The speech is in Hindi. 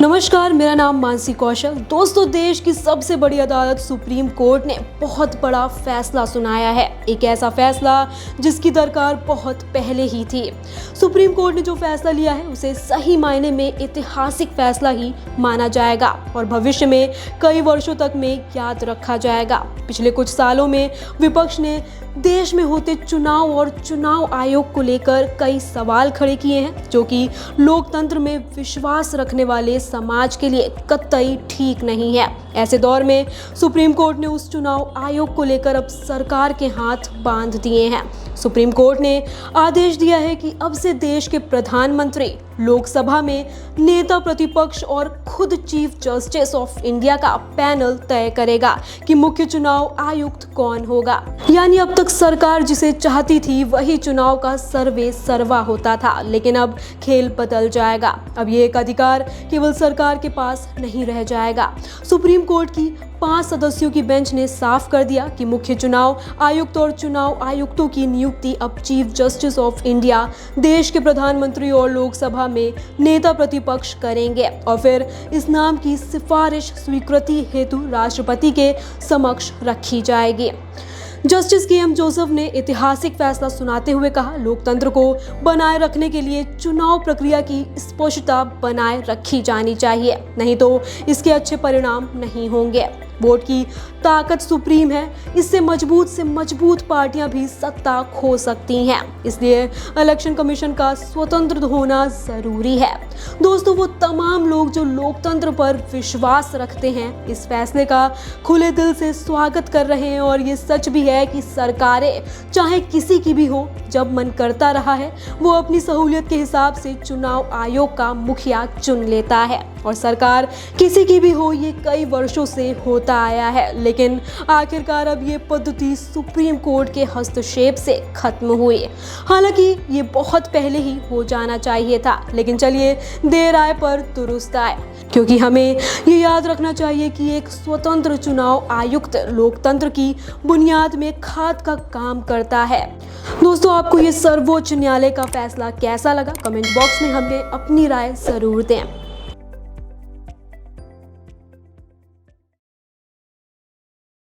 नमस्कार, मेरा नाम मानसी कौशल। दोस्तों, देश की सबसे बड़ी अदालत सुप्रीम कोर्ट ने बहुत बड़ा फैसला सुनाया है। एक ऐसा फैसला जिसकी दरकार बहुत पहले ही थी। सुप्रीम कोर्ट ने जो फैसला लिया है उसे सही मायने में ऐतिहासिक फैसला ही माना जाएगा और भविष्य में कई वर्षों तक में याद रखा जाएगा। पिछले कुछ सालों में विपक्ष ने देश में होते चुनाव और चुनाव आयोग को लेकर कई सवाल खड़े किए हैं, जो कि लोकतंत्र में विश्वास रखने वाले समाज के लिए कतई ठीक नहीं है। ऐसे दौर में सुप्रीम कोर्ट ने उस चुनाव आयोग को लेकर अब सरकार के हाथ बांध दिए हैं। सुप्रीम कोर्ट ने आदेश दिया है कि अब से देश के प्रधानमंत्री लोकसभा में नेता प्रतिपक्ष और खुद चीफ जस्टिस ऑफ इंडिया का पैनल तय करेगा कि मुख्य चुनाव आयुक्त कौन होगा। यानी अब तक सरकार जिसे चाहती थी वही चुनाव का सर्वे सर्वा होता था, लेकिन अब खेल बदल जाएगा। अब ये एक अधिकार केवल सरकार के पास नहीं रह जाएगा। सुप्रीम कोर्ट की 5 सदस्यों की बेंच ने साफ कर दिया कि मुख्य चुनाव आयुक्त और चुनाव आयुक्तों की नियुक्ति अब चीफ जस्टिस ऑफ इंडिया, देश के प्रधानमंत्री और लोकसभा में नेता प्रतिपक्ष करेंगे और फिर इस नाम की सिफारिश स्वीकृति हेतु राष्ट्रपति के समक्ष रखी जाएगी। Justice KM. जोसेफ ने ऐतिहासिक फैसला सुनाते हुए कहा, लोकतंत्र को बनाए रखने के लिए चुनाव प्रक्रिया की स्पष्टता बनाए रखी जानी चाहिए, नहीं तो इसके अच्छे परिणाम नहीं होंगे। वोट की ताकत सुप्रीम है, इससे मजबूत पार्टियां भी सत्ता खो सकती हैं। इसलिए इलेक्शन कमीशन का स्वतंत्र होना जरूरी है। दोस्तों, वो तमाम लोग जो लोकतंत्र पर विश्वास रखते हैं इस फैसले का खुले दिल से स्वागत कर रहे हैं और ये सच भी है कि सरकारें चाहे किसी की भी हो, जब मन करता रहा है वो अपनी सहूलियत के हिसाब से चुनाव आयोग का मुखिया चुन लेता है और सरकार किसी की भी हो ये कई वर्षों से होता आया है। लेकिन आखिरकार अब ये पद्धति सुप्रीम कोर्ट के हस्तक्षेप से खत्म हुई। हालांकि ये बहुत पहले ही हो जाना चाहिए था, लेकिन चलिए देर आए पर दुरुस्त आए, क्योंकि हमें ये याद रखना चाहिए कि एक स्वतंत्र चुनाव आयुक्त लोकतंत्र की बुनियाद में खाद का काम करता है। दोस्तों, आपको ये सर्वोच्च न्यायालय का फैसला कैसा लगा? कमेंट बॉक्स में हमें अपनी राय जरूर दें।